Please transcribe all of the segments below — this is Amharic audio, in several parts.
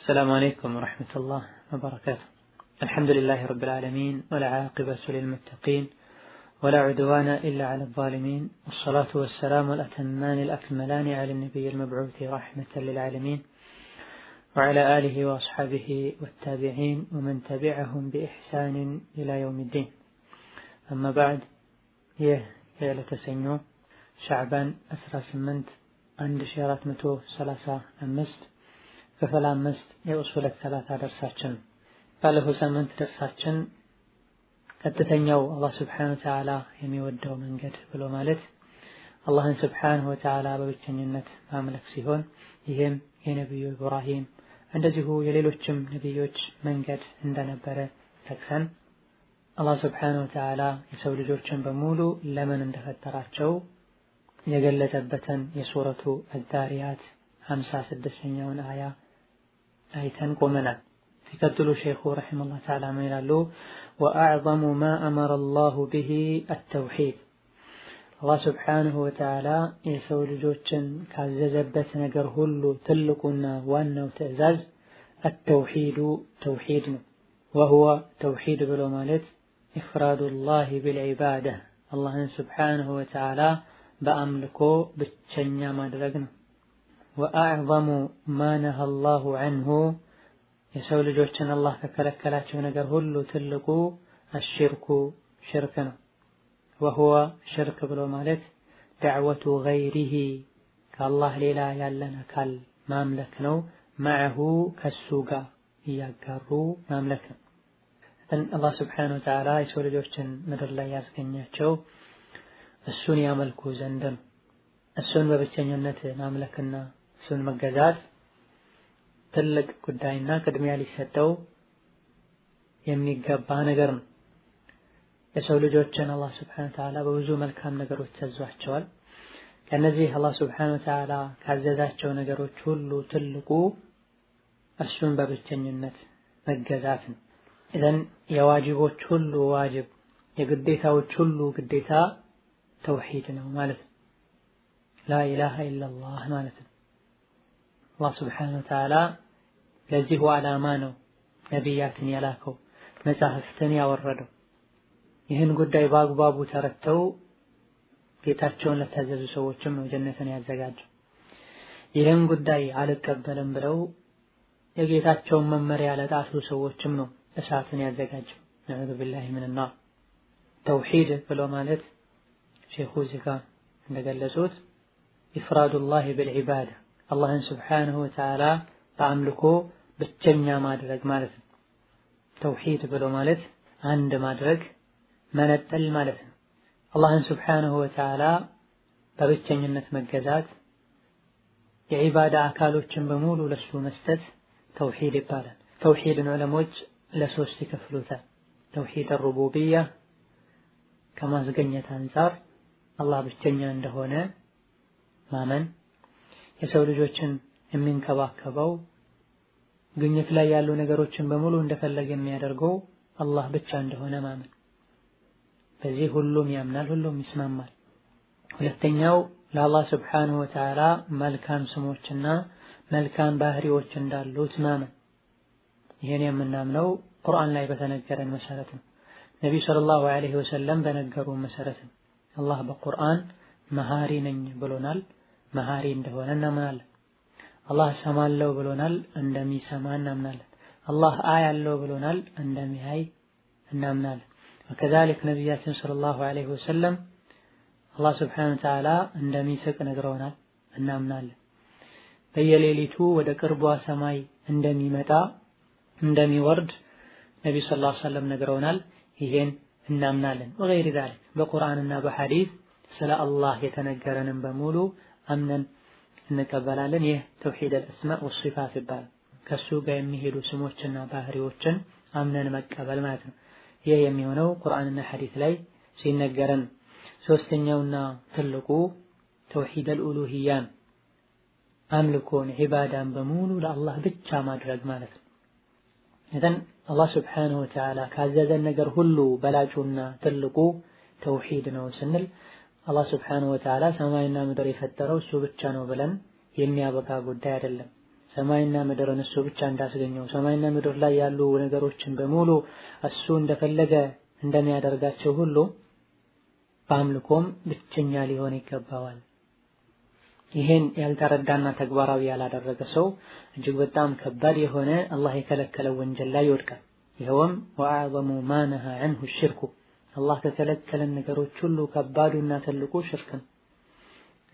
السلام عليكم ورحمة الله وبركاته. الحمد لله رب العالمين والعاقبة للمتقين ولا عدوان إلا على الظالمين، والصلاة والسلام الأتمان الأكملان على النبي المبعوث رحمة للعالمين وعلى آله وأصحابه والتابعين ومن تبعهم بإحسان إلى يوم الدين. أما بعد، ليلة سنو شعبان 18 1435 ክፍል 5 የኡሱል ሰላሳ ደርሳችን። ባለፈው ሳምንት ደርሳችን ቀጥተኛው አላህ Subhanahu Wa Ta'ala የሚወደው መንገድ ብሎ ማለት አላህን Subhanahu Wa Ta'ala በብቸኝነት ማምለክ ሲሆን ይህም የነብዩ ኢብራሂም እንደዚሁ የሌሎችም ነብዮች መንገድ እንደነበረ ተክሰን አላህ Subhanahu Wa Ta'ala የሰው ልጆችን በሙሉ ለምን እንደፈጠራቸው የገለጸበትን የሱረቱ አዛሪያት 56ኛውን አያ አይተን ቆመናል። ሲቀጥሉ ሼኹ ረሂመሁላህ ተዓላ ምን ይላሉ? ወአዕዘሙ ማ አመረ አላሁ ቢሂ አተውሂድ። አላህ Subhanahu Wa Ta'ala የሰው ልጆችን ካዘዘበት ነገር ሁሉ ትልቁና ዋናው ትዕዛዝ አተውሂዱ ተውሂድ ነው። ወሁወ ተውሂድ ብሎ ማለት ኢፍራዱላሂ ቢልዒባዳ አላህን Subhanahu Wa Ta'ala በአምልኮ ብቸኛ ማድረግ ነው። ወአዕዘሙ ማ ነሀ አላሁ ዐንሁ የሰው ልጆችን አላህ ከከለከላቸው ነገር ሁሉ ትልቁ አሽርኩ ሽርክ ነው። ወሁወ ሽርክ ብሎ ማለት ዳዕወቱ ገይሪሂ ከአላህ ሌላ ያለን አካል ማምለክ ነው። መዐሁ ከሱ ጋር እያጋሩ ማምለክ ነው። አላህ Subhanahu Wa Ta'ala የሰው ልጆችን ምድር ላይ ያስገኛቸው እሱን ያመልኩ ዘንድ ነው። እሱን በብቸኝነት ማምለክና እሱን መገዛት ትልቅ ጉዳይና ቅድሚያ ሊሰጠው የሚገባ ነገር ነው። የሰው ልጆችን አላህ Subhanahu Wa Ta'ala በብዙ መልካም ነገሮች ተዟቸዋል። ከነዚህ አላህ Subhanahu Wa Ta'ala ካዘዛቸው ነገሮች ሁሉ ትልቁ እሱን በብቸኝነት መገዛት ነው። ኢዘን የዋጅቦች ሁሉ ዋጅብ የግዴታዎች ሁሉ ግዴታ ተውሂድ ነው ማለት ነው። ላ ኢላሃ ኢላላህ ማለት ነው። አላህ Subhanahu Wa Ta'ala ለዚሁ ዓላማ ነው ነቢያትን ያላከው፣ መጻሕፍትን ያወረደው። ይህን ጉዳይ በአግባቡ ተረድተው ጌታቸውን ለታዘዙ ሰዎችም ነው ጀነትን ያዘጋጀው። ይህን ጉዳይ አልቀበልም ብለው የጌታቸውን መመሪያ ለጣሱ ሰዎችም ነው እሳትን ያዘጋጀው። ነዑዙ ቢላሂ ሚነናር። ተውሂድ ብሎ ማለት ሼኹ እዚህ ጋር እንደገለጹት ኢፍራዱላሂ ቢልዒባዳ አላህን Subhanahu Wa Ta'ala በአምልኮ ብቸኛ ማድረግ ማለት ነው። ተውሂድ ብሎ ማለት አንድ ማድረግ መነጠል ማለት ነው። አላህን Subhanahu Wa Ta'ala በብቸኝነት መገዛት የዒባዳ አካሎችን በሙሉ ለሱ መስጠት ተውሂድ ይባላል። ተውሂድን ዑለሞች ለሶስት ይከፍሉታል። ተውሂድ ሩቡቢያ ከማስገኘት አንፃር አላህ ብቸኛ እንደሆነ ማመን፣ የሰው ልጆችን የሚንከባከበው ግኝት ላይ ያሉ ነገሮችን በሙሉ እንደፈለገ የሚያደርገው አላህ ብቻ እንደሆነ ማመን። በዚህ ሁሉም ያምናል፣ ሁሉም ይስማማል። ሁለተኛው ለአላህ Subhanahu Wa Ta'ala መልካም ስሞችና መልካም ባህሪዎች እንዳሉት ማመን። ይሄን የምናምነው ቁርአን ላይ በተነገረን መሰረት ነው። ነብዩ ሰለላሁ ዐለይሂ ወሰለም በነገሩ መሰረት ነው። አላህ በቁርአን መሃሪ ነኝ ብሎናል፣ መሃሪ እንደሆነ እናምናለን። አላህ ሰማለው ብሎናል፣ እንደሚሰማ እናምናለን። አላህ አያለው ብሎናል፣ እንደሚያይ እናምናለን። ወከዛሊክ ነብያችን ሰለላሁ ዐለይሂ ወሰለም አላህ Subhanahu Wa Ta'ala እንደሚስቅ ነግረውናል፣ እናምናለን። በየሌሊቱ ወደ ቅርቧ ሰማይ እንደሚመጣ እንደሚወርድ ነብዩ ሰለላሁ ዐለይሂ ወሰለም ነግረውናል፣ ይሄን እናምናለን። ወገይር ذلك በቁርአንና በሐዲስ ስለ አላህ የተነገረንን በሙሉ አምነን እንቀበላለን። ይህ ተውሂድ አልአስማእ ወሲፋት ይባላል። ከሱ ጋር የሚሄዱ ስሞችና ባህሪዎችን አምነን መቀበል ማለት ነው። ይህ የሚሆነው ቁርአንና ሐዲስ ላይ ሲነገረን። ሶስተኛውና ትልቁ ተውሂድ አልኡሉሂያ አምልኮን ዒባዳን በሙሉ ለአላህ ብቻ ማድረግ ማለት ነው። ኢዘን አላህ Subhanahu Wa Ta'ala ካዘዘን ነገር ሁሉ በላጩና ትልቁ ተውሂድ ነው ስንል አላህ Subhanahu Wa Ta'ala ሰማይና ምድር የፈጠረው እሱ ብቻ ነው ብለን የሚያበቃ ጉዳይ አይደለም። ሰማይና ምድርን እሱ ብቻ እንዳስገኘው ሰማይና ምድር ላይ ያሉ ነገሮችን በሙሉ እሱ እንደፈለገ እንደሚያደርጋቸው ሁሉ በአምልኮም ብቸኛ ሊሆን ይገባዋል። ይሄን ያልተረዳና ተግባራዊ ያላደረገ ሰው እጅግ በጣም ከባድ የሆነ አላህ የከለከለው ወንጀል ላይ ይወድቃል። ይኸውም ወአዕዘሙ ማ ነሃ ዐንሁ ሽርኩ አላህ ከከለከለን ነገሮች ሁሉ ከባዱና ትልቁ ሽርክ ነው።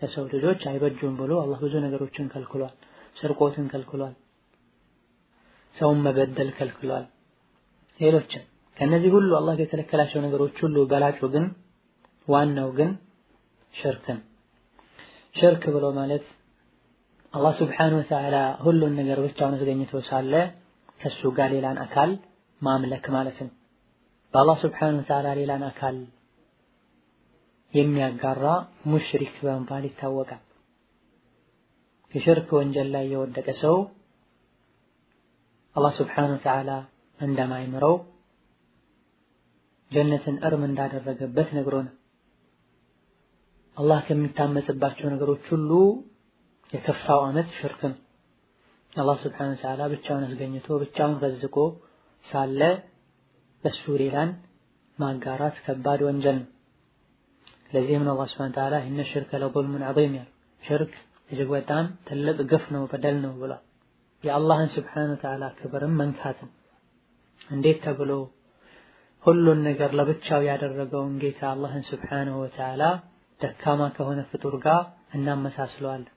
ለሰው ልጆች አይበጁም ብሎ አላህ ብዙ ነገሮችን ከልክሏል። ስርቆትን ከልክሏል፣ ሰውን መበደል ከልክሏል፣ ሌሎችን ከነዚህ ሁሉ አላህ የከለከላቸው ነገሮች ሁሉ በላጩ ግን ዋናው ግን ሽርክን ሽርክ ብሎ ማለት አላህ Subhanahu Wa Ta'ala ሁሉን ነገር ብቻውን አስገኝቶ ሳለ ከሱ ጋር ሌላን አካል ማምለክ ማለት ነው። በአላህ Subhanahu Wa Ta'ala ሌላን አካል የሚያጋራ ሙሽሪክ በመባል ይታወቃል። የሽርክ ወንጀል ላይ የወደቀ ሰው አላህ Subhanahu Wa Ta'ala እንደማይምረው ጀነትን እርም እንዳደረገበት ነግሮን አላህ ከሚታመጽባቸው ነገሮች ሁሉ የከፋው አመት ሽርክ ነው። አላህ Subhanahu Wa Ta'ala ብቻውን አስገኝቶ ብቻውን ረዝቆ ሳለ በሱ ሌላን ማጋራት ከባድ ወንጀል ነው። ለዚህም ነው አላህ Subhanahu Wa Ta'ala ኢነ ሽርከ ለظልሙን ዐظيም ያለው ሽርክ እጅግ በጣም ትልቅ ግፍ ነው በደል ነው ብሏል። የአላህን Subhanahu Wa Ta'ala ክብርም መንካት እንዴት ተብሎ ሁሉን ነገር ለብቻው ያደረገውን ጌታ አላህን Subhanahu Wa Ta'ala ደካማ ከሆነ ፍጡር ጋር እናመሳስለዋለን።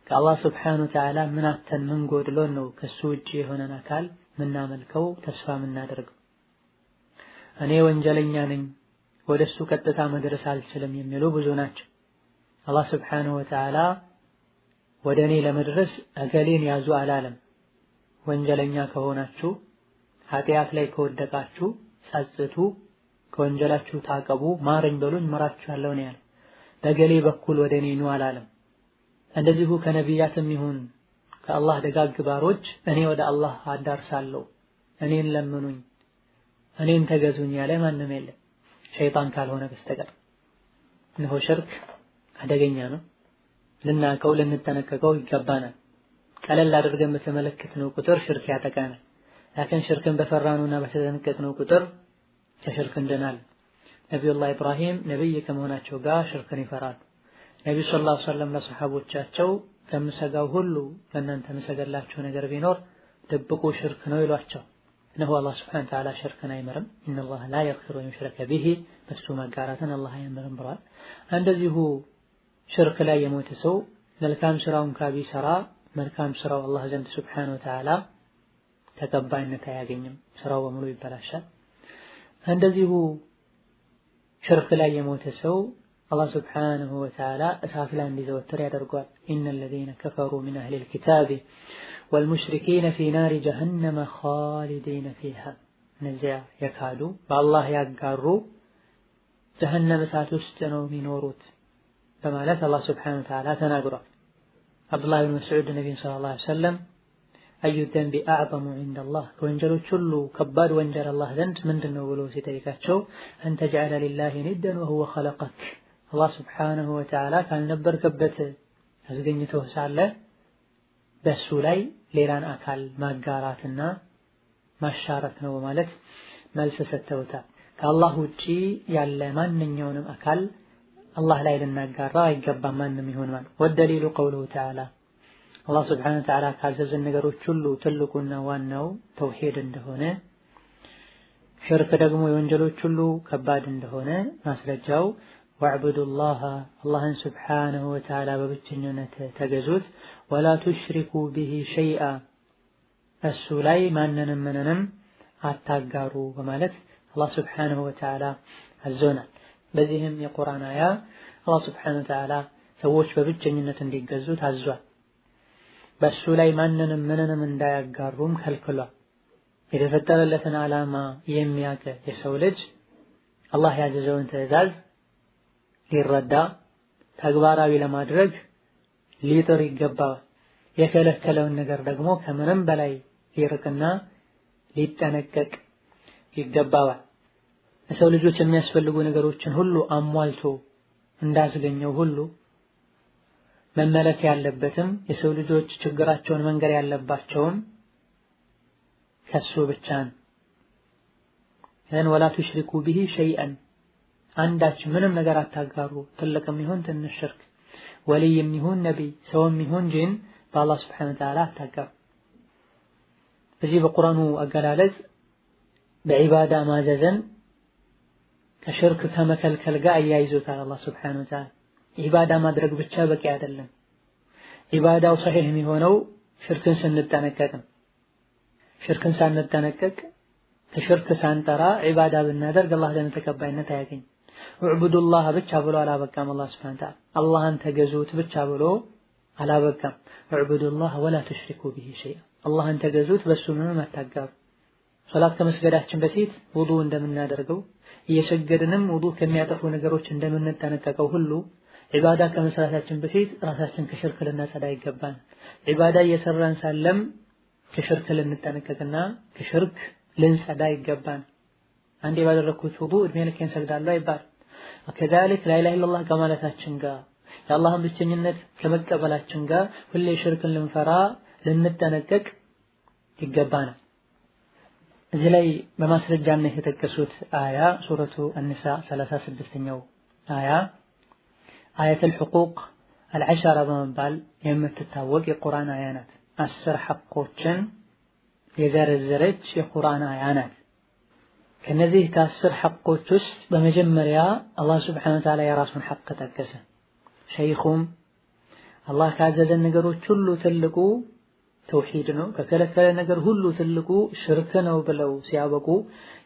ከአላህ Subhanahu Wa Ta'ala ምን አተን ምን ጎድሎን ነው ከሱ ውጪ የሆነን አካል ምናመልከው ተስፋ ምናደርገው? እኔ ወንጀለኛ ነኝ ወደሱ ቀጥታ መድረስ አልችልም የሚሉ ብዙ ናቸው። አላህ Subhanahu Wa Ta'ala ወደኔ ለመድረስ እገሌን ያዙ አላለም። ወንጀለኛ ከሆናችሁ ኃጢአት ላይ ከወደቃችሁ ጸጽቱ፣ ከወንጀላችሁ ታቀቡ፣ ማረኝ በሉኝ ምራችኋለሁ ነው ያለው። በገሌ በኩል ወደኔ ኑ አላለም። እንደዚሁ ከነቢያትም ይሁን ከአላህ ደጋግ ባሮች እኔ ወደ አላህ አዳርሳለሁ፣ እኔን ለምኑኝ፣ እኔን ተገዙኝ ያለ ማንም የለም ሸይጣን ካልሆነ በስተቀር። እነሆ ሽርክ አደገኛ ነው። ልናቀው ልንጠነቀቀው ይገባናል። ቀለል አድርገን በተመለከትነው ቁጥር ሽርክ ያጠቃናል። ላኪን ሽርክን በፈራነውና በተጠነቀቅነው ቁጥር ከሽርክ እንደናል። ነብዩላህ ኢብራሂም ነብይ ከመሆናቸው ጋር ሽርክን ይፈራሉ። ነብዩ ሰለላሁ ዐለይሂ ወሰለም ለሰሐቦቻቸው ከምሰጋው ሁሉ ለእናንተ መሰገላችሁ ነገር ቢኖር ድብቁ ሽርክ ነው ይሏቸው። እነሆ አላህ Subhanahu Wa Ta'ala ሽርክን አይምርም። ኢነላህ ላ የግፊሩ አን ዩሽረከ ቢሂ በሱ መጋራትን አላህ አይምርም ብሏል። እንደዚሁ ሽርክ ላይ የሞተ ሰው መልካም ስራውን ቢሰራ መልካም ስራው አላህ ዘንድ Subhanahu Wa Ta'ala ተቀባይነት አያገኝም፣ ስራው በሙሉ ይበላሻል። እንደዚሁ ሽርክ ላይ የሞተ ሰው አላህ Subhanahu Wa Ta'ala እሳት ላይ እንዲዘወትር ያደርገዋል። ኢነል ለዚነ ከፈሩ ሚን አህሊል ኪታቢ ወልሙሽሪኪነ ፊ ናሪ ጀሀነመ ኻሊዲነ ፊሃ እነዚያ የካዱ በአላህ ያጋሩ ጀሀነም እሳት ውስጥ ነው የሚኖሩት በማለት አላህ Subhanahu Wa Ta'ala ተናግሯል። አብዱላህ ብን መስዑድ ነብዩ ሰለላሁ ዐለይሂ ወሰለም አዩ ዘንቢ አዕዘሙ ዐንደላህ ከወንጀሎች ሁሉ ከባድ ወንጀል አላህ ዘንድ ምንድነው ብሎ ሲጠይቃቸው አንተ ጀዐለ ሊላሂ ኒደን ወሁወ ኸለቀክ አላህ Subhanahu Wa Ta'ala ካልነበርክበት አስገኝቶህ ሳለ በሱ ላይ ሌላን አካል ማጋራትና ማሻረክ ነው በማለት መልስ ሰጥተውታል። ከአላህ ውጪ ያለ ማንኛውንም አካል አላህ ላይ ልናጋራ አይገባም ማንም ይሁን ማለት። ወደሊሉ ቀውሉሁ ተዓላ አላህ Subhanahu Wa Ta'ala ካዘዘን ነገሮች ሁሉ ትልቁና ዋናው ተውሂድ እንደሆነ ሽርክ ደግሞ የወንጀሎች ሁሉ ከባድ እንደሆነ ማስረጃው ወዕቡዱላህ አላህን Subhanahu Wa Ta'ala በብቸኝነት ተገዙት ወላ ቱሽሪኩ ቢሂ ሸይአ እሱ ላይ ማንንም ምንንም አታጋሩ በማለት አላህ Subhanahu Wa Ta'ala አዞናል። በዚህም የቁርአን አያ አላህ Subhanahu Wa Ta'ala ሰዎች በብቸኝነት እንዲገዙ ታዟል። በሱ ላይ ማንንም ምንንም እንዳያጋሩም ከልክሏል። የተፈጠረለትን ዓላማ የሚያውቅ የሰው ልጅ አላህ ያዘዘውን ትዕዛዝ ሊረዳ ተግባራዊ ለማድረግ ሊጥር ይገባዋል። የከለከለውን ነገር ደግሞ ከምንም በላይ ሊርቅና ሊጠነቀቅ ይገባዋል። ለሰው ልጆች የሚያስፈልጉ ነገሮችን ሁሉ አሟልቶ እንዳስገኘው ሁሉ መመለክ ያለበትም የሰው ልጆች ችግራቸውን መንገር ያለባቸውም ከሱ ብቻ ነው። ወላ ቱሽሪኩ ቢሂ ሸይአን አንዳች ምንም ነገር አታጋሩ፣ ትልቅም ይሁን ትንሽ ሽርክ፣ ወልይም ይሁን ነቢይ፣ ሰውም ይሁን ጂን በአላህ ሱብሓነሁ ወተዓላ አታጋሩ። በዚህ በቁርአኑ አገላለጽ በዒባዳ ማዘዘን ከሽርክ ከመከልከል ጋር አያይዞታል አላህ ሱብሓነሁ ወተዓላ። ዒባዳ ማድረግ ብቻ በቂ አይደለም። ዒባዳው ሰሒህ የሚሆነው ሽርክን ስንጠነቀቅ፣ ሽርክን ሳንጠነቀቅ ከሽርክ ሳንጠራ ዒባዳ ብናደርግ አላህ ዘንድ ተቀባይነት አያገኝም። ወዕቡዱላህ ብቻ ብሎ አላበቃም። አላህ ሱብሓነሁ ወተዓላ አላህን ተገዙት ብቻ ብሎ አላበቃም። ወዕቡዱላህ ወላ ቱሽሪኩ ቢሂ ሸይአ አላህን ተገዙት፣ በሱ ምንም አታጋሩ። ሶላት ከመስገዳችን በፊት ውዱእ እንደምናደርገው እየሰገድንም ውዱእ ከሚያጠፉ ነገሮች እንደምንጠነቀቀው ሁሉ ዒባዳ ከመስራታችን በፊት ራሳችን ከሽርክ ልናጸዳ ይገባል። ዒባዳ እየሰራን ሳለም ከሽርክ ልንጠነቀቅና ከሽርክ ልንጸዳ ይገባል። አንዴ ባደረኩት ውዱእ እድሜ ልኬን ሰግዳለሁ አይባል። ከዛሊክ ላኢላሃ ኢለላህ ከማለታችን ጋር የአላህን ብቸኝነት ከመቀበላችን ጋር ሁሌ ሽርክን ልንፈራ ልንጠነቀቅ ይገባናል። እዚህ ላይ በማስረጃነት የተጠቀሱት አያ ሱረቱ አኒሳ 36ኛው አያ አያተል ሑቁቅ አልዓሸራ በመባል የምትታወቅ የቁርአን አያ ናት። 10 ሐቆችን የዘረዘረች የቁርአን አያ ናት። ከነዚህ ከ10 ሐቆች ውስጥ በመጀመሪያ አላህ ሱብሓነሁ ወተዓላ የራሱን ሐቅ ጠቀሰ። ሸይኹም አላህ ካዘዘን ነገሮች ሁሉ ትልቁ ተውሂድ ነው፣ ከከለከለ ነገር ሁሉ ትልቁ ሽርክ ነው ብለው ሲያበቁ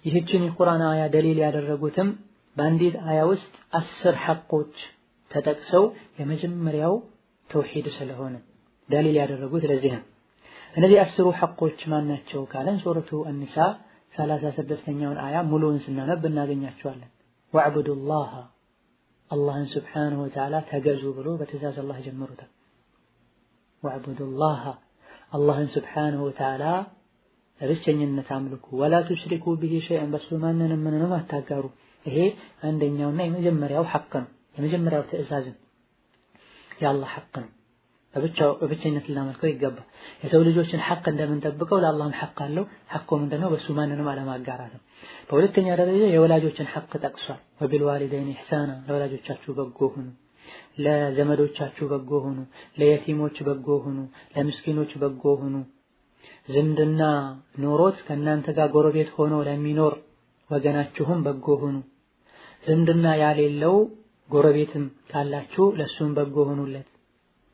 ይህችን የቁርአን አያ ደሊል ያደረጉትም በአንዲት አያ ውስጥ 10 ሐቆች ተጠቅሰው የመጀመሪያው ተውሂድ ስለሆነ ደሊል ያደረጉት ለዚህ ነው። እነዚህ 10 ሐቆች ማናቸው ካለን ሱረቱ አኒሳ 36ኛውን አያ ሙሉውን ስናነብ እናገኛቸዋለን። ወዕቡዱላህ አላህን ሱብሓነሁ ወተዓላ ተገዙ ብሎ በትእዛዝ አላህ ጀምሮታል። ወዕቡዱላህ አላህን ሱብሓነሁ ወተዓላ በብቸኝነት አምልኩ፣ ወላ ቱሽሪኩ ቢሂ ሸይአን በሱ ማንንም ምንም አታጋሩ። ይሄ አንደኛውና የመጀመሪያው ሐቅ ነው። የመጀመሪያው ትእዛዝ የአላህ ሐቅ ነው። በብቸኝነት ልናመልከው ይገባል። የሰው ልጆችን ሐቅ እንደምንጠብቀው ለአላህም ሐቅ አለው። ሐቁ ምንድነው? በሱ ማንንም አለማጋራት ነው። በሁለተኛ ደረጃ የወላጆችን ሐቅ ጠቅሷል። ወቢልዋሊደይን ኢሕሳና ለወላጆቻችሁ በጎ ሁኑ፣ ለዘመዶቻችሁ በጎ ሁኑ፣ ለየቲሞች በጎ ሁኑ፣ ለምስኪኖች በጎ ሁኑ። ዝምድና ኖሮት ከእናንተ ጋር ጎረቤት ሆኖ ለሚኖር ወገናችሁም በጎ ሁኑ። ዝምድና ያሌለው ጎረቤትም ካላችሁ ለሱም በጎ ሁኑለት።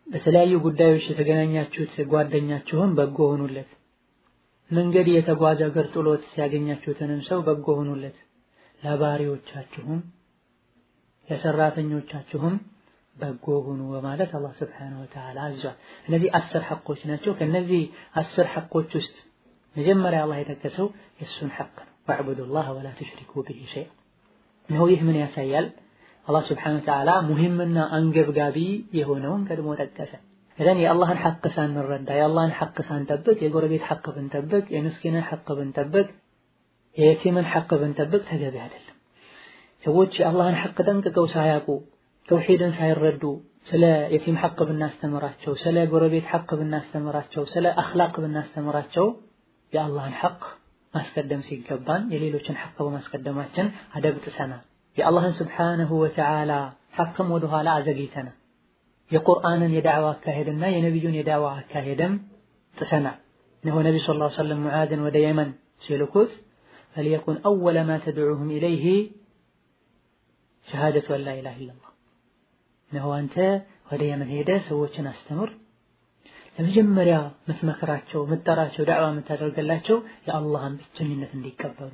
በተለያዩ ጉዳዮች የተገናኛችሁት ጓደኛችሁም በጎ ሁኑለት። መንገድ የተጓዘ እግር ጥሎት ሲያገኛችሁትንም ሰው በጎ ሁኑለት። ለባሪዎቻችሁም ለሰራተኞቻችሁም በጎ ሁኑ በማለት አላህ ሱብሓነሁ ወተዓላ አዟል። እነዚህ 10 ሐቆች ናቸው። ከነዚህ 10 ሐቆች ውስጥ መጀመሪያ አላህ የጠቀሰው የሱን ሐቅ ነው። ወዕቡዱላህ ወላ ቱሽሪኩ ቢሂ ሸይአ ነው። ይህ ምን ያሳያል? አላህ ሱብሓነሁ ወተዓላ ሙሂምና አንገብጋቢ የሆነውን ቀድሞ ጠቀሰ። እዘን የአላህን ሐቅ ሳንረዳ የአላህን ሐቅ ሳንጠብቅ የጎረቤት ሐቅ ብንጠብቅ፣ የምስኪንን ሐቅ ብንጠብቅ፣ የየቲምን ሐቅ ብንጠብቅ ተገቢ አይደለም። ሰዎች የአላህን ሐቅ ጠንቅቀው ሳያውቁ ተውሂድን ሳይረዱ ስለ የቲም ሐቅ ብናስተምራቸው፣ ስለ ጎረቤት ሐቅ ብናስተምራቸው፣ ስለ አኽላቅ ብናስተምራቸው የአላህን ሐቅ ማስቀደም ሲገባን የሌሎችን ሐቅ በማስቀደማችን አደብ ጥሰናል። የአላህን ሱብሓነሁ ወተዓላ ሐቅም ወደ ኋላ አዘግይተናል። የቁርአንን የዳዕዋ አካሄድና የነቢዩን የዳዕዋ አካሄድም ጥሰናል። እነሆ ነቢዩ ሰለላሁ ዐለይሂ ወሰለም ሙዓዝን ወደ የመን ሲልኩት ፈልየኩን አወለ ማ ተድዑሁም ኢለይሂ ሸሃደቱ አን ላ ኢላሃ ኢለላህ፣ እነሆ አንተ ወደ የመን ሄደህ ሰዎችን አስተምር፣ ለመጀመሪያ ምትመክራቸው፣ ምትጠራቸው፣ ዳዕዋ የምታደርግላቸው የአላህን ብቸኝነት እንዲቀበሉ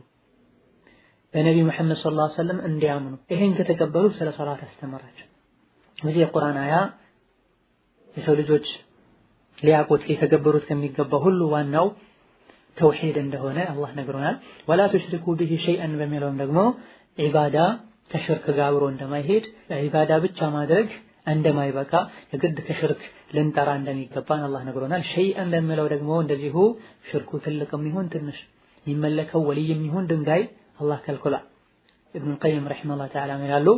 በነቢ ሙሐመድ ሰለላሁ ዐለይሂ ወሰለም እንዲያምኑ። ይሄን ከተቀበሉ ስለ ሶላት አስተምራቸው። እዚህ የቁርአን አያ የሰው ልጆች ሊያውቁት ሊተገበሩት ከሚገባው ሁሉ ዋናው ተውሂድ እንደሆነ አላህ ነግሮናል። ወላ ቱሽሪኩ ቢሂ ሸይአን በሚለውም ደግሞ ዒባዳ ከሽርክ ጋር አብሮ እንደማይሄድ ዒባዳ ብቻ ማድረግ እንደማይበቃ የግድ ከሽርክ ልንጠራ እንደሚገባን አላህ ነግሮናል። ሸይአን ለሚለው ደግሞ እንደዚሁ ሽርኩ ትልቅም ይሁን ትንሽ የሚመለከው ወልይም ይሁን ድንጋይ አላህ ከልክሏል። ኢብኑል ቀይም ረሒመሁላህ ተዓላ ይላሉ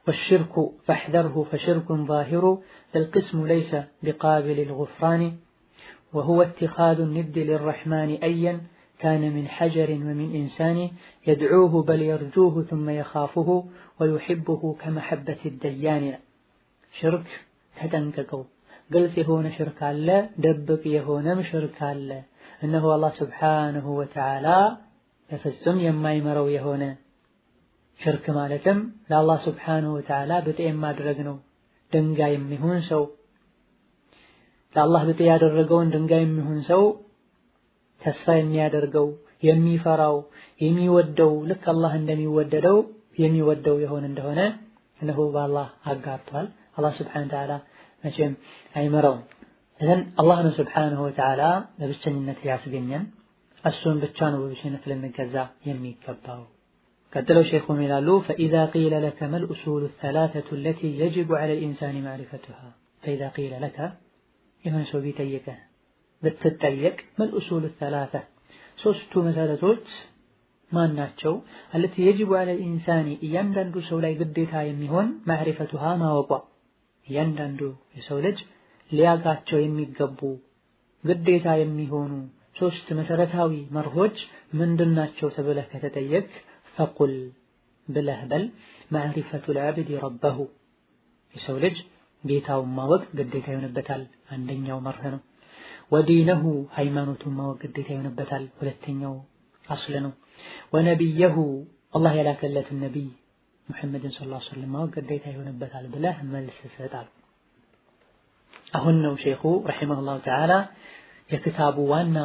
والشرك فاحذره فشرك ظاهر فالقسم ليس بقابل الغفران وهو اتخاذ الند للرحمن أيا كان من حجر ومن إنسان يدعوه بل يرجوه ثم يخافه ويحبه كمحبة الديان شرك تتنككو قلت يهون شرك الله دبك يهون شرك الله إنه الله سبحانه وتعالى يفزم يما يمرو يهون شرك مالتم لا الله سبحانه وتعالى بتئم ما درقنو دنقا يمهون سو لا الله بتئي درقون دنقا يمهون سو ተስፋ የሚያደርገው የሚፈራው የሚወደው ልክ አላህ እንደሚወደደው የሚወደው የሆነ እንደሆነ እነሆ በአላህ አጋርቷል። አላህ Subhanahu Wa Ta'ala መቼም አይመራውም። እዘን አላህ ነው Subhanahu Wa Ta'ala በብቸኝነት ያስገኘን እሱን ብቻ ነው በብቸኝነት ልንገዛ የሚገባው። ቀጥለው ሼኹም ይላሉ فإذا قيل لك ما الأصول الثلاثة التي يجب على الإنسان معرفتها فإذا قيل لك يهون ሰው ቢጠይቀ بتتطيق ما الأصول الثلاثة ሶስቱ መሰረቶች ማን ናቸው التي يجب على الإنسان እያንዳንዱ ሰው ላይ ግዴታ የሚሆን معرفتها ማወቋ እያንዳንዱ የሰው ልጅ ሊያውቃቸው የሚገቡ ግዴታ የሚሆኑ ሶስት መሰረታዊ መርሆች ምንድናቸው ተብለህ ከተጠየቅ فقل ብለህ በል معرفة العبد ربه የሰው ልጅ ጌታውን ማወቅ ግዴታ ይሆንበታል አንደኛው መርህ ነው ودينه ሃይማኖቱን ማወቅ ግዴታ ይሆንበታል ሁለተኛው አስል ነው ወነብየሁ አላህ ያላከለት ነብይ ሙሐመድን ሰለላሁ ዐለይሂ ወሰለም ማወቅ ግዴታ ይሆንበታል ብለህ መልስ ሰጣል። አሁን ነው ሼኹ ረሂመሁላሁ ተዓላ የክታቡ ዋና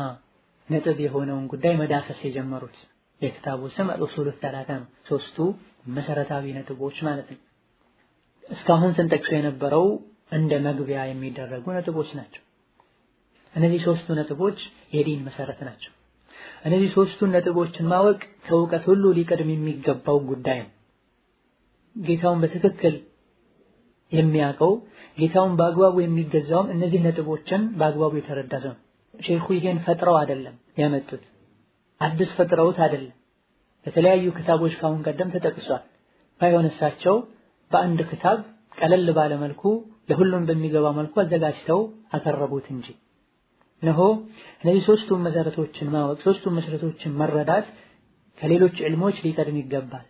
ነጥብ የሆነውን ጉዳይ መዳሰስ የጀመሩት። የክታቡ ስም አልኡሱሉ ሰላሳ ነው፣ ሶስቱ መሰረታዊ ነጥቦች ማለት ነው። እስካሁን ስንጠቅሰው የነበረው እንደ መግቢያ የሚደረጉ ነጥቦች ናቸው። እነዚህ ሶስቱ ነጥቦች የዲን መሰረት ናቸው። እነዚህ ሶስቱን ነጥቦችን ማወቅ ከእውቀት ሁሉ ሊቀድም የሚገባው ጉዳይ ነው። ጌታውን በትክክል የሚያውቀው ጌታውን በአግባቡ የሚገዛው እነዚህ ነጥቦችን በአግባቡ የተረዳ ነው። ሼኹ ይሄን ፈጥረው አይደለም ያመጡት፣ አዲስ ፈጥረውት አይደለም። በተለያዩ ክታቦች ካሁን ቀደም ተጠቅሷል። ባይሆንሳቸው በአንድ ክታብ ቀለል ባለ መልኩ ለሁሉም በሚገባ መልኩ አዘጋጅተው አቀረቡት እንጂ ነሆ እነዚህ ሶስቱን መሰረቶችን ማወቅ ሶስቱን መሰረቶችን መረዳት ከሌሎች ዕልሞች ሊቀድም ይገባል።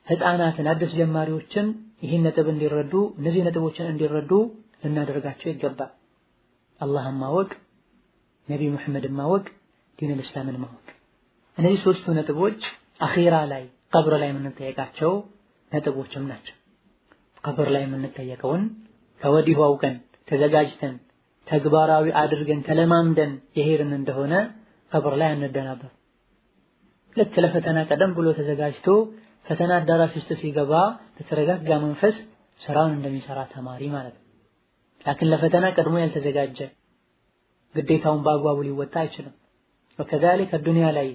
ህፃናትን አዲስ ጀማሪዎችን ይህን ነጥብ እንዲረዱ እነዚህ ነጥቦችን እንዲረዱ ልናደርጋቸው ይገባል። አላህን ማወቅ፣ ነብይ ሙሐመድን ማወቅ፣ ዲኑል እስላምን ማወቅ። እነዚህ ሶስቱ ነጥቦች አኺራ ላይ ቀብር ላይ የምንጠየቃቸው ነጥቦችም ናቸው። ቀብር ላይ የምንጠየቀውን ከወዲሁ አውቀን ተዘጋጅተን ተግባራዊ አድርገን ተለማምደን የሄድን እንደሆነ ቀብር ላይ አንደናበር። ልክ ለፈተና ቀደም ብሎ ተዘጋጅቶ ፈተና አዳራሽ ውስጥ ሲገባ በተረጋጋ መንፈስ ስራውን እንደሚሰራ ተማሪ ማለት ነው። ላኪን ለፈተና ቀድሞ ያልተዘጋጀ ግዴታውን በአግባቡ ሊወጣ አይችልም። ወከዛሊክ አዱንያ ላይ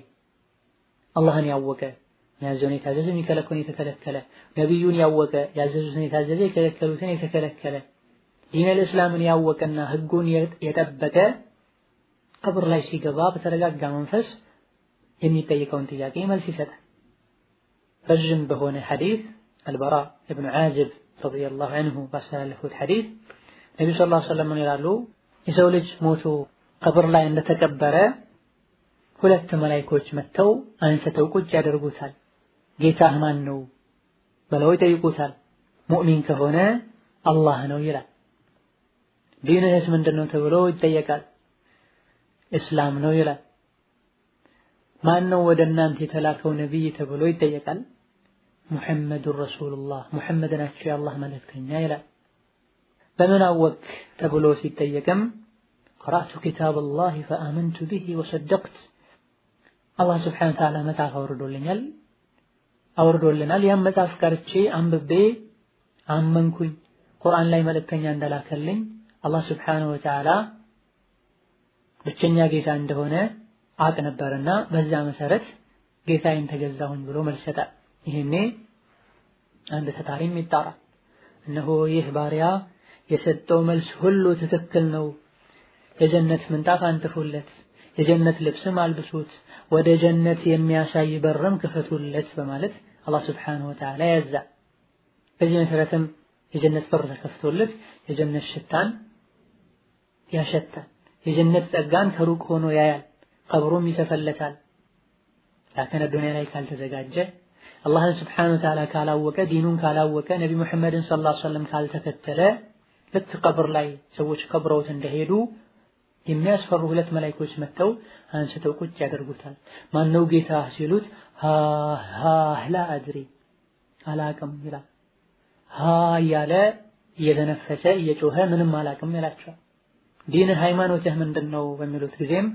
አላህን ያወቀ ያዘዘውን የታዘዘ የሚከለከለውን የተከለከለ ነብዩን ያወቀ ያዘዙትን የታዘዘ የከለከሉትን የተከለከለ ዲኑል እስላምን ያወቀና ህጉን የጠበቀ ቀብር ላይ ሲገባ በተረጋጋ መንፈስ የሚጠይቀውን ጥያቄ መልስ ይሰጣል። ረጅም በሆነ ሐዲስ አልበራ ኢብኑ ዓዚብ ረዲየላሁ ዐንሁ ባስተላለፉት ሐዲስ ነብዩ ሰለላሁ ዐለይሂ ወሰለም ይላሉ የሰው ልጅ ሞቶ ቀብር ላይ እንደተቀበረ ሁለት መላእክቶች መጥተው አንስተው ቁጭ ያደርጉታል። ጌታህ ማን ነው ብለው ይጠይቁታል። ሙእሚን ከሆነ አላህ ነው ይላል። ዲንህስ ምንድነው ተብሎ ይጠየቃል። እስላም ነው ይላል። ማን ነው ወደ እናንተ የተላከው ነብይ ተብሎ ይጠየቃል። ሙሐመዱር ረሱሉላህ ሙሐመድ ናቸው የአላህ መልእክተኛ ይላል። በምን አወቅ ተብሎ ሲጠየቅም قرأت كتاب الله فآمنت به وصدقت አላህ Subhanahu Wa Ta'ala መጽሐፍ አውርዶልናል ያን መጽሐፍ ቀርቼ አንብቤ አመንኩኝ። ቁርአን ላይ መልእክተኛ እንደላከልኝ አላህ Subhanahu Wa Ta'ala ብቸኛ ጌታ እንደሆነ አቅ ነበርና በዛ መሰረት ጌታዬን ተገዛሁኝ ብሎ መልስ ሰጣል። ይሄኔ አንድ ተታሪም ይጣራ እነሆ ይህ ባሪያ የሰጠው መልስ ሁሉ ትክክል ነው፣ የጀነት ምንጣፍ አንጥፉለት፣ የጀነት ልብስም አልብሱት፣ ወደ ጀነት የሚያሳይ በርም ክፈቱለት በማለት አላህ Subhanahu Wa Ta'ala ያዛ። በዚህ መሰረትም የጀነት በር ተከፍቶለት የጀነት ሽታን ያሸታል። የጀነት ጸጋን ከሩቅ ሆኖ ያያል። ቀብሩም ይሰፈለታል። ላከነ ዱንያ ላይ ካልተዘጋጀ አላህን ስብሓነሁ ወተዓላ ካላወቀ ዲኑን ካላወቀ ነቢ ሙሐመድን ሰለላሁ ዐለይሂ ወሰለም ካልተከተለ ልክ ቀብር ላይ ሰዎች ቀብረውት እንደሄዱ የሚያስፈሩ ሁለት መላእክቶች መጥተው አንስተው ቁጭ ያደርጉታል። ማነው ጌታ ሲሉት ላ አድሪ አላቅም ይላል። እያለ እየተነፈሰ እየጮኸ ምንም አላቅም ይላቸዋል። ዲንህ ሃይማኖትህ ምንድነው በሚሉት ጊዜም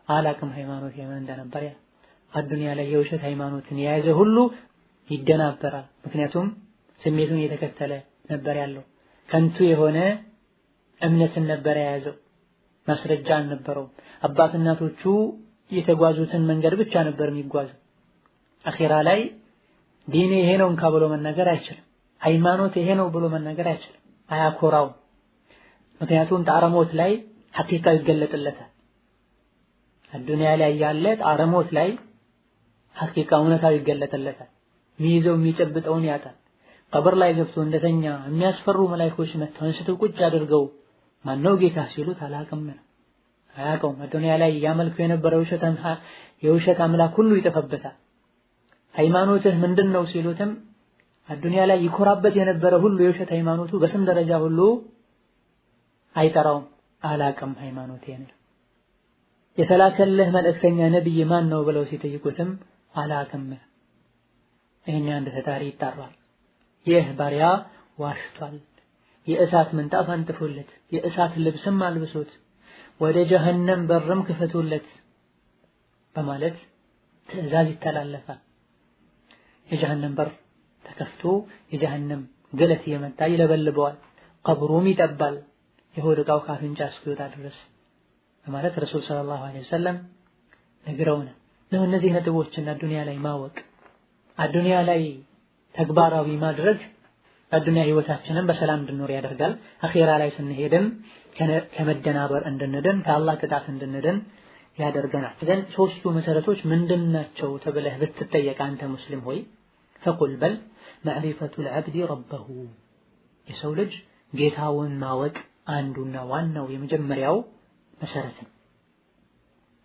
አላቅም ሃይማኖት ምን እንደነበር ያ አዱንያ ላይ የውሸት ሃይማኖትን የያዘ ሁሉ ይደናበራል። ምክንያቱም ስሜቱን የተከተለ ነበር ያለው። ከንቱ የሆነ እምነትን ነበር የያዘው። ማስረጃ አልነበረው። አባት እናቶቹ የተጓዙትን መንገድ ብቻ ነበር የሚጓዙ። አኺራ ላይ ዲኔ ይሄ ነው እንካ ብሎ መናገር አይችልም። ሃይማኖት ይሄ ነው ብሎ መናገር አይችልም። አያኮራው። ምክንያቱም ጣረሞት ላይ ሐቂቃ ይገለጥለታል። አዱንያ ላይ ያለ ጣረሞት ላይ ሐቂቃ እውነታው ይገለጥለታል። ሚይዘው የሚጨብጠውን ያጣል። ቀብር ላይ ገብቶ እንደተኛ የሚያስፈሩ መላእክቶች መጥተው አንስተው ቁጭ አድርገው ማነው ጌታ ሲሉት አላቅም ነው። አያውቀውም። አዱንያ ላይ ያመልኩ የነበረው የውሸት አምላክ ሁሉ ይጠፋበታል። ሃይማኖትህ ምንድነው ሲሉትም አዱንያ ላይ ይኮራበት የነበረ ሁሉ የውሸት ሃይማኖቱ በስም ደረጃ ሁሉ አይጠራውም። አላቅም ሃይማኖቴ ነው። የተላከልህ መልእክተኛ ነብይ ማን ነው ብለው ሲጠይቁትም አላቅም። ይሄን አንድ ተጣሪ ይጣራል። ይህ ባሪያ ዋሽቷል። የእሳት ምንጣፍ አንጥፎለት የእሳት ልብስም አልብሶት ወደ ጀሃነም በርም ክፈቱለት በማለት ትዕዛዝ ይተላለፋል። የጀሃነም በር ተከፍቶ የጀሃነም ገለት የመጣ ይለበልበዋል። ቀብሩም ይጠባል የሆድ ዕቃው ካፍንጫ እስኪወጣ ድረስ በማለት ረሱል ሰለላሁ ዐለይሂ ወሰለም ነግረውናል። ነው እነዚህ ነጥቦችን አዱንያ ላይ ማወቅ አዱንያ ላይ ተግባራዊ ማድረግ አዱንያ ህይወታችንን በሰላም እንድንኖር ያደርጋል። አኺራ ላይ ስንሄድም ከመደናበር እንድንድን ከአላህ ቅጣት እንድንድን ያደርገናል። ግን ሶስቱ መሰረቶች ምንድናቸው ተብለህ ብትጠየቅ አንተ ሙስሊም ሆይ ፈቁል በል ማዕሪፈቱል ዐብዲ ረበሁ የሰው ልጅ ጌታውን ማወቅ አንዱና ዋናው የመጀመሪያው መሰረት ነው።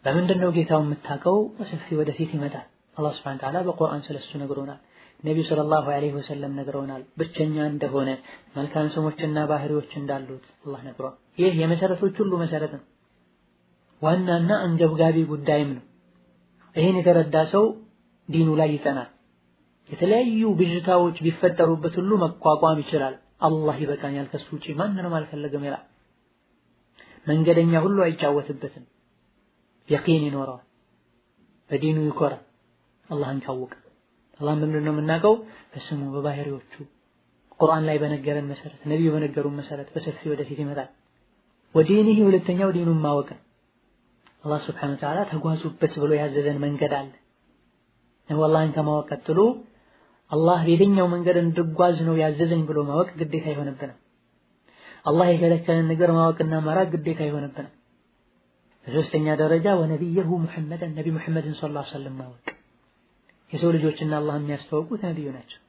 በምንድነው ጌታውን የምታውቀው? በሰፊ ወደፊት ይመጣል። አላህ ሱብሓነሁ ወተዓላ በቁርአን ስለሱ ነግሮናል። ነብዩ ሰለላሁ ዐለይሂ ወሰለም ነግረውናል። ብቸኛ እንደሆነ መልካም ስሞችና ባህሪዎች እንዳሉት አላህ ነግሯል። ይህ የመሰረቶች ሁሉ መሰረት ነው። ዋናና አንገብጋቢ ጉዳይም ነው። ይሄን የተረዳ ሰው ዲኑ ላይ ይጸናል። የተለያዩ ብዥታዎች ቢፈጠሩበት ሁሉ መቋቋም ይችላል። አላህ ይበቃኛል ከሱ ውጪ ማንንም አልፈልግም ይላል። መንገደኛ ሁሉ አይጫወትበትም። የቂን ይኖረዋል። በዲኑ ይኮራል። አላህን ካወቀ አላህ ምንድነው የምናውቀው? በስሙ በባህሪዎቹ ቁርአን ላይ በነገረን መሰረት ነብዩ በነገሩን መሰረት በሰፊ ወደፊት ይመጣል። ወዲኒህ ሁለተኛው ዲኑን ማወቅ አላህ Subhanahu Wa Ta'ala ተጓዙበት ብሎ ያዘዘን መንገድ አለ። ነው አላህን ከማወቅ ቀጥሎ አላህ የትኛው መንገድ እንድጓዝ ነው ያዘዘኝ ብሎ ማወቅ ግዴታ ይሆንብናል። አላህ የከለከለን ነገር ማወቅና ማራቅ ግዴታ ይሆንብናል። በሶስተኛ ደረጃ ወነብዩሁ ሙሐመድን ነብዩ ሙሐመድን ሰለላሁ ዐለይሂ ወሰለም ማወቅ የሰው ልጆችና አላህ የሚያስተዋውቁት ነብዩ ናቸው።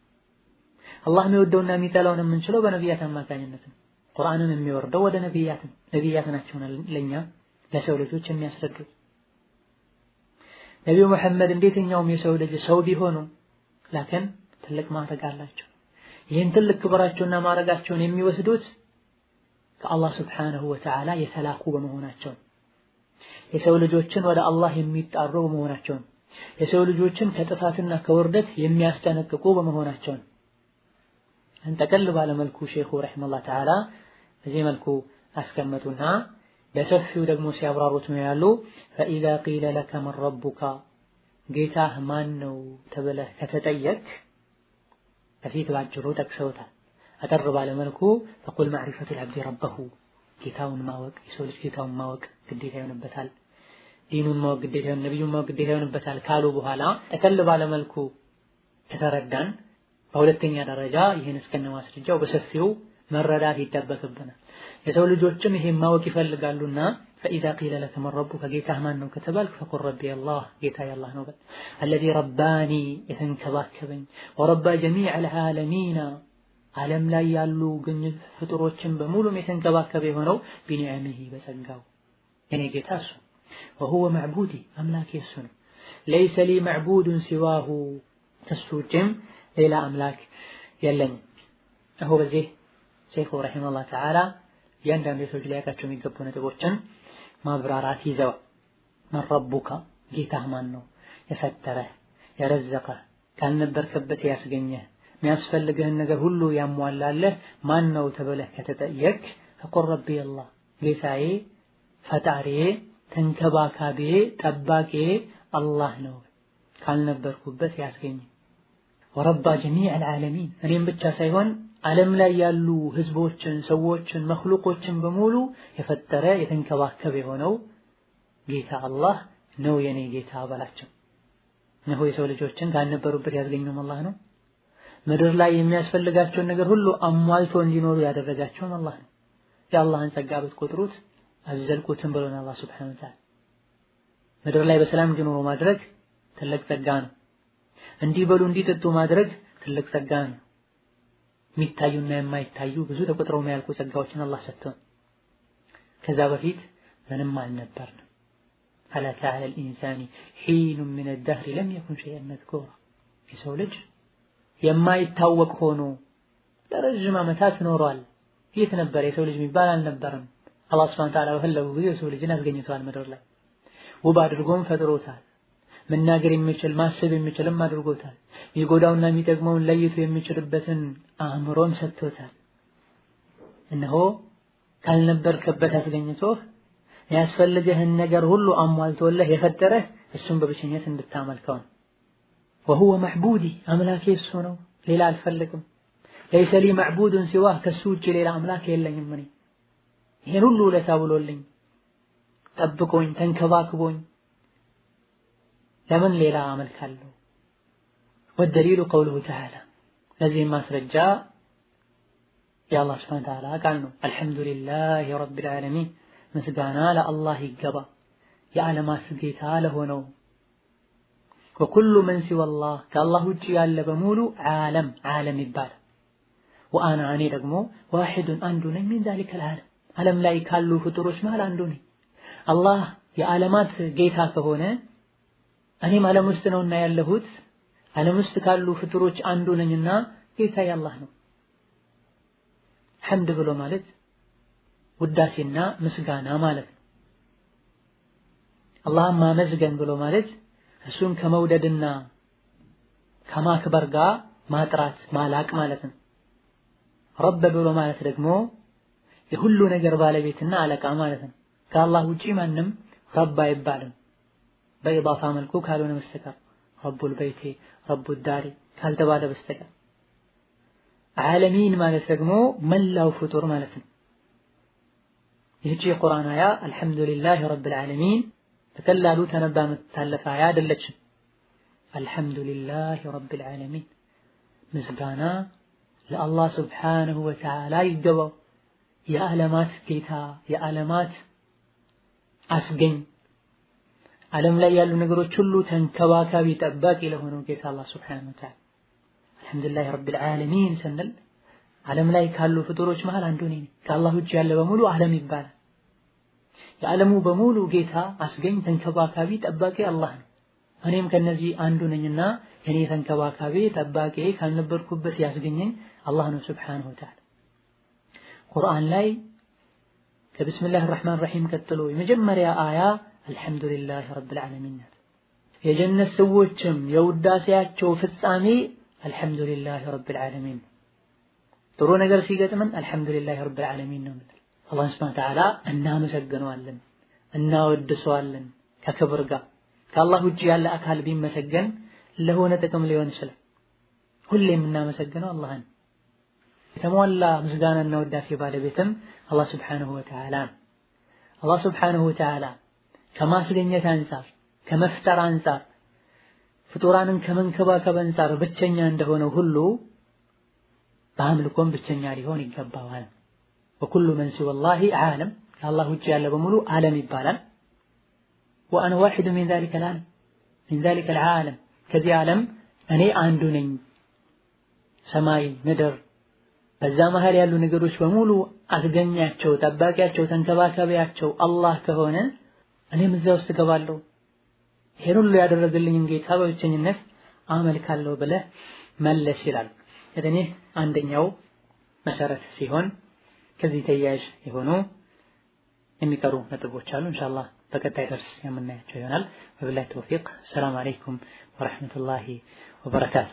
አላህ የሚወደውና የሚጠላውን የምንችለው በነብያት አማካኝነት ነው። ቁርአንን የሚወርደው ወደ ነብያት ናቸው ለኛ ለሰው ልጆች የሚያስረዱት። ነብዩ መሐመድ እንዴትኛውም የሰው ልጅ ሰው ቢሆኑ ላኪን ትልቅ ማዕረግ አላቸው። ይህን ትልቅ ክብራቸውና ማዕረጋቸውን የሚወስዱት ከአላህ Subhanahu Wa Ta'ala የተላኩ በመሆናቸው የሰው ልጆችን ወደ አላህ የሚጣሩ በመሆናቸው የሰው ልጆችን ከጥፋትና ከውርደት የሚያስጠነቅቁ በመሆናቸው እንጠቀል ባለ መልኩ ሼኹ ረሂመሁላህ ተዓላ በዚህ መልኩ አስቀመጡና በሰፊው ደግሞ ሲያብራሩት ነው ያሉ فإذا قيل لك من ربك ጌታህ ማን ነው ተብለህ ከተጠየቅ ከፊት ባጭሩ ጠቅሰውታል። አጠር ባለ መልኩ فقل معرفة العبد ربه ጌታውን ማወቅ የሰው ልጅ ጌታውን ማወቅ ግዴታ ይሆንበታል። ዲኑን ማወቅ ግዴታ ይሆን ነብዩን ማወቅ ግዴታ ይሆንበታል ካሉ በኋላ ጠቅል ባለ መልኩ ከተረዳን በሁለተኛ ደረጃ ይህን እስከነ ማስረጃው በሰፊው መረዳት ይጠበቅብናል። የሰው ልጆችም ይሄን ማወቅ ይፈልጋሉና فإذا قيل لك من ربك ጌታህ ማን ነው ከተባልክ فقل ربي الله ጌታዬ አላህ ነው በል الذي رباني የተንከባከበኝ ورب جميع العالمين ዓለም ላይ ያሉ ግኝት ፍጡሮችን በሙሉም የተንከባከበ የሆነው ቢኒዓሚሂ በጸጋው የኔ ጌታ እሱ وهو معبودي አምላኬ እሱ ነው ليس لي معبود سواه ከሱ ውጭም ሌላ አምላክ የለኝም አሁ በዚህ ሼኹ ረሂመሁላህ ተዓላ ያንዳንዱ የሰው ልጅ ሊያውቃቸው የሚገቡ ነጥቦችን ማብራራት ይዘው من ربك ጌታህ ማን ነው የፈጠረህ የረዘቀህ ካልነበርክበት ያስገኘህ የሚያስፈልግህን ነገር ሁሉ ያሟላለህ ማን ነው ተብለህ ከተጠየቅ فقل ربي الله ጌታዬ ፈጣሪዬ ተንከባካቢዬ ጠባቂዬ አላህ ነው ካልነበርኩበት ያስገኘ ወረባ ጀሚዕ العالمين እኔም ብቻ ሳይሆን ዓለም ላይ ያሉ ህዝቦችን ሰዎችን መخلوቆችን በሙሉ የፈጠረ የተንከባከበ የሆነው ጌታ አላህ ነው የኔ ጌታ በላቸው ነው የሰው ልጆችን ካልነበሩበት ያስገኘው አላህ ነው ምድር ላይ የሚያስፈልጋቸውን ነገር ሁሉ አሟልቶ እንዲኖሩ ያደረጋቸው አላህ ነው የአላህን ጸጋ ብትቆጥሩት አዘልቁትን ብሎና አላህ Subhanahu Wa Ta'ala ምድር ላይ በሰላም እንዲኖሩ ማድረግ ትልቅ ጸጋ ነው እንዲበሉ እንዲጠጡ ማድረግ ትልቅ ጸጋ ነው የሚታዩና የማይታዩ ብዙ ተቆጥረው የሚያልቁ ጸጋዎችን አላህ ሰጥቷል ከዛ በፊት ምንም አልነበርንም فلا تعالى الإنسان حين من الدهر لم يكن شيئا مذكورا የሰው ልጅ የማይታወቅ ሆኖ ለረጅም ዓመታት ኖሯል የት ነበር የሰው ልጅ የሚባል አልነበረም አላህ Subhanahu Wa Ta'ala በፈለገው ጊዜ የሰው ልጅን አስገኝቷል ምድር ላይ ውብ አድርጎም ፈጥሮታል መናገር የሚችል ማሰብ የሚችልም አድርጎታል የሚጎዳውና የሚጠቅመውን ለይቶ የሚችልበትን አእምሮም ሰጥቶታል እነሆ ካልነበርክበት አስገኝቶህ ያስፈልግህን ነገር ሁሉ አሟልቶልህ የፈጠረህ እሱን በብቸኝነት እንድታመልከው وهو معبودي አምላኬ እሱ ነው ሌላ አልፈልግም ليس لي معبود سواه ከሱ ውጪ ሌላ አምላክ የለኝም እኔ ይሄን ሁሉ ለታብሎልኝ ጠብቆኝ ተንከባክቦኝ ለምን ሌላ አመልካለሁ والدليل قوله تعالى ለዚህ ማስረጃ የአላህ Subhanahu Wa Ta'ala ቃል ነው الحمد لله رب العالمين ምስጋና ለአላህ ይገባ የዓለማት ጌታ ለሆነው وكل من سوى الله ከአላህ ውጪ ያለ በሙሉ ዓለም ይባላል وانا እኔ ደግሞ واحد አንዱ ነኝ من ذلك العالم ዓለም ላይ ካሉ ፍጡሮች መሃል አንዱ ነኝ አላህ የዓለማት ጌታ ከሆነ እኔም ዓለም ውስጥ ነውና ያለሁት ዓለም ውስጥ ካሉ ፍጡሮች አንዱ ነኝና ጌታዬ አላህ ነው ሐምድ ብሎ ማለት ውዳሴና ምስጋና ማለት ነው አላህን ማመስገን ብሎ ማለት እሱን ከመውደድና ከማክበር ጋር ማጥራት ማላቅ ማለት ነው ረብ ብሎ ማለት ደግሞ የሁሉ ነገር ባለቤትና አለቃ ማለት ነው ከአላህ ውጪ ማንም ረብ አይባልም በኢዳፋ መልኩ ካልሆነ በስተቀር ረቡል በይቲ ረቡድ ዳሪ ካልተባለ በስተቀር ዓለሚን ማለት ደግሞ መላው ፍጡር ማለት ነው ይህች የቁርአን አያ አልহামዱሊላሂ ረብል ዓለሚን ተከላሉ ተነባ መታለፈ አያ አይደለችም አልহামዱሊላሂ ረብል ዓለሚን ምስጋና ለአላህ Subhanahu Wa Ta'ala ይገባው የዓለማት ጌታ የዓለማት አስገኝ ዓለም ላይ ያሉ ነገሮች ሁሉ ተንከባካቢ ጠባቂ ለሆነው ጌታ አላህ Subhanahu Wa Ta'ala አልহামዱሊላሂ ረብል ዓለሚን ስንል ዓለም ላይ ካሉ ፍጡሮች መሃል አንዱ ነኝ ከአላህ ውጪ ያለ በሙሉ ዓለም ይባላል የዓለሙ በሙሉ ጌታ አስገኝ ተንከባካቢ ጠባቂ አላህ ነው እኔም ከነዚህ አንዱ ነኝና እኔ ተንከባካቢ ጠባቂ ካልነበርኩበት ያስገኘኝ አላህ ነው Subhanahu Wa Ta'ala ቁርአን ላይ ከቢስሚላሂር ረህማኒር ረሂም ቀጥሎ የመጀመሪያ አያ አልহামዱሊላሂ ረብል ዓለሚን የጀነት ሰዎችም የውዳሴያቸው ፍጻሜ አልহামዱሊላሂ ረብል ዓለሚን ጥሩ ነገር ሲገጥመን አልহামዱሊላሂ ረብል ዓለሚን ነው አላህ Subhanahu Wa Ta'ala እናመሰግነዋለን እናወድሰዋለን ከክብር ጋር ከአላህ ውጪ ያለ አካል ቢመሰገን ለሆነ ጥቅም ሊሆን ይችላል ሁሌም እናመሰግነው አላህን የተሟላ ምስጋናና ውዳሴ ባለቤትም አላህ Subhanahu Wa Ta'ala አላህ Subhanahu Wa Ta'ala ከማስገኘት አንፃር ከመፍጠር አንፃር ፍጡራንን ከመንከባከብ አንፃር ብቸኛ እንደሆነ ሁሉ በአምልኮም ብቸኛ ሊሆን ይገባዋል وكل من سوى الله عالم الله ውጪ ያለ በሙሉ ዓለም ይባላል وانا واحد من ذلك العالم من ذلك العالم ከዚህ ዓለም እኔ አንዱ ነኝ ሰማይ ምድር በዛ መሃል ያሉ ነገሮች በሙሉ አስገኛቸው፣ ጠባቂያቸው፣ ተንከባካቢያቸው አላህ ከሆነ እኔም እዛ ውስጥ እገባለሁ። ይሄን ሁሉ ያደረገልኝን ጌታ በብቸኝነት አመልካለሁ ብለህ መለስ ይላል። እኔ አንደኛው መሰረት ሲሆን ከዚህ ተያያዥ የሆኑ የሚቀሩ ነጥቦች አሉ። ኢንሻአላህ በቀጣይ ደርስ የምናያቸው ይሆናል። ወቢላሂ ተውፊቅ። ሰላም አለይኩም ወራህመቱላሂ ወበረካቱ።